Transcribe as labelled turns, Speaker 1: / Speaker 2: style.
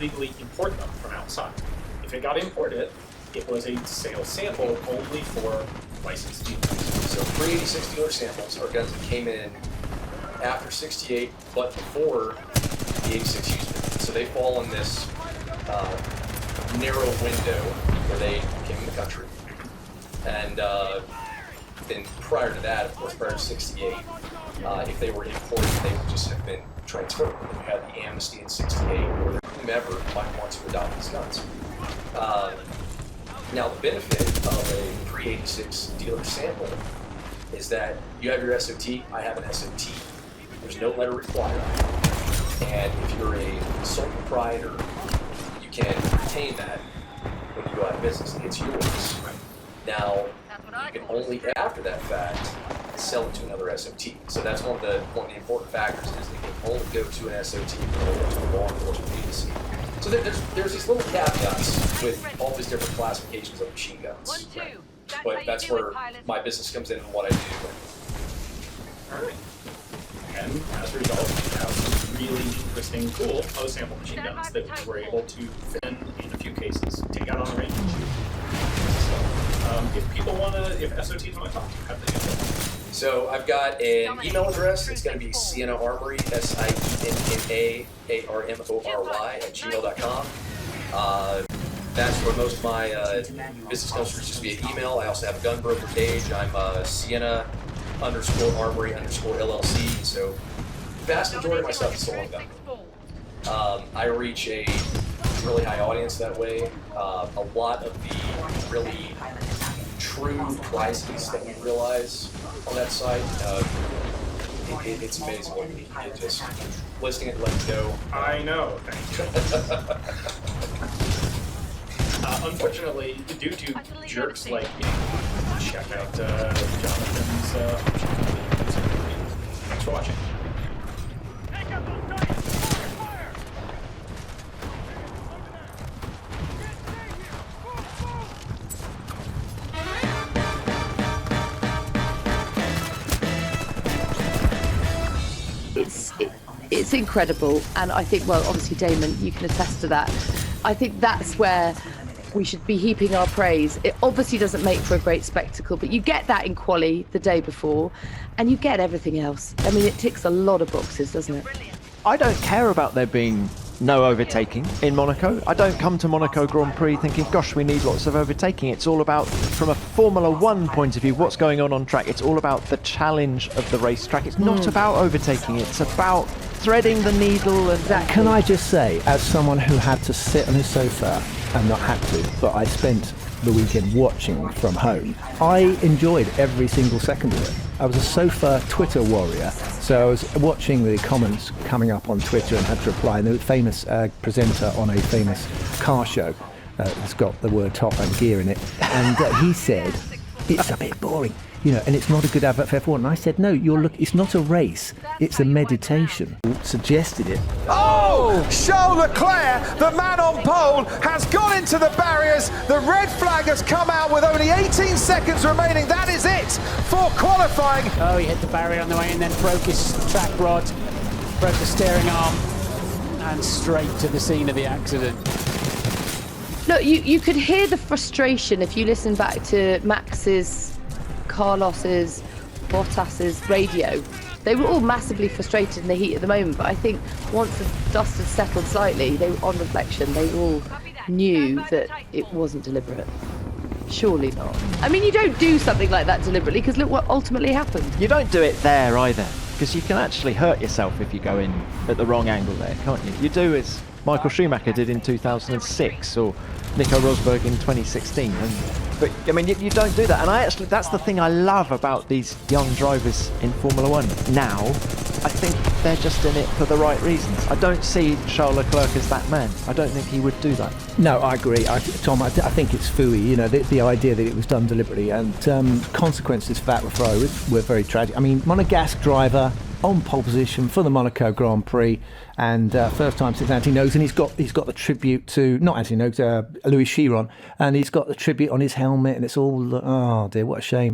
Speaker 1: legally import them from outside. If it got imported, it was a sales sample only for licensed dealers.
Speaker 2: So pre-86 dealer samples are guns that came in after 68, but before the 86 use period. So they fall in this narrow window where they came in the country. And then prior to that, of course, prior to 68, if they were imported, they would just have been transferred. You had the amnesty in 68, or whomever might want to adopt these guns. Now, the benefit of a pre-86 dealer sample is that you have your SOT, I have an SOT. There's no letter required. And if you're a sole proprietor, you can retain that when you go out of business. It's yours. Now, you can only, after that fact, sell it to another SOT. So that's one of the important factors is they can only go to an SOT or to a law enforcement agency. So there's these little caveats with all these different classifications of machine guns. Right? But that's where my business comes in and what I do.
Speaker 1: All right. And as a result, we have some really interesting, cool low-sample machine guns that we're able to, in a few cases, take out on the range and shoot. So, if people want to, if SOTs want to talk to you, how do they get that?
Speaker 2: So I've got an email address. It's going to be Sienna Armory, SIENNAARMORY @gmail.com. That's where most of my business comes from, just via email. I also have a gun broker page. I'm Sienna _Armory _LLC. So the vast majority of my stuff is sold on gun. I reach a really high audience that way. A lot of the really true prices that we realize on that site, it's amazing what we get just listing it, letting it go.
Speaker 1: I know, thank you. Unfortunately, due to jerks like me, check out Jonathan's option. Thanks for watching.
Speaker 3: It's incredible, and I think, well, obviously, Damon, you can attest to that. I think that's where we should be heaping our praise. It obviously doesn't make for a great spectacle, but you get that in quali the day before, and you get everything else. I mean, it ticks a lot of boxes, doesn't it?
Speaker 4: I don't care about there being no overtaking in Monaco. I don't come to Monaco Grand Prix thinking, gosh, we need lots of overtaking. It's all about, from a Formula One point of view, what's going on track. It's all about the challenge of the racetrack. It's not about overtaking. It's about threading the needle. And
Speaker 5: Can I just say, as someone who had to sit on his sofa, and not had to, but I spent the weekend watching from home, I enjoyed every single second of it. I was a sofa Twitter warrior, so I was watching the comments coming up on Twitter and had to reply. And the famous presenter on a famous car show has got the word top and gear in it, and he said, it's a bit boring, you know, and it's not a good advert for F1. And I said, no, it's not a race, it's a meditation. Suggested it.
Speaker 6: Oh! Charles Leclerc, the man on pole, has gone into the barriers. The red flag has come out with only 18 seconds remaining. That is it for qualifying.
Speaker 7: Oh, he hit the barrier on the way and then broke his track rod, broke the steering arm, and straight to the scene of the accident.
Speaker 3: Look, you could hear the frustration if you listen back to Max's, Carlos's, Bottas's radio. They were all massively frustrated in the heat of the moment, but I think once the dust had settled slightly, on reflection, they all knew that it wasn't deliberate. Surely not. I mean, you don't do something like that deliberately, because look what ultimately happened.
Speaker 4: you don't do it there either, because you can actually hurt yourself if you go in at the wrong angle there, can't you? You do as Michael Schumacher did in 2006, or Nico Rosberg in 2016. But I mean, you don't do that, and that's the thing I love about these young drivers in Formula One now. I think they're just in it for the right reasons. I don't see Charles Leclerc as that man. I don't think he would do that.
Speaker 5: No, I agree. Tom, I think it's phooey, you know, the idea that it was done deliberately, and consequences for that were very tragic. I mean, Monegasque driver on pole position for the Monaco Grand Prix, and first time since Anthony Nogues, and he's got the tribute to, not Anthony Nogues, Louis Chiron, and he's got the tribute on his helmet, and it's all, oh dear, what a shame.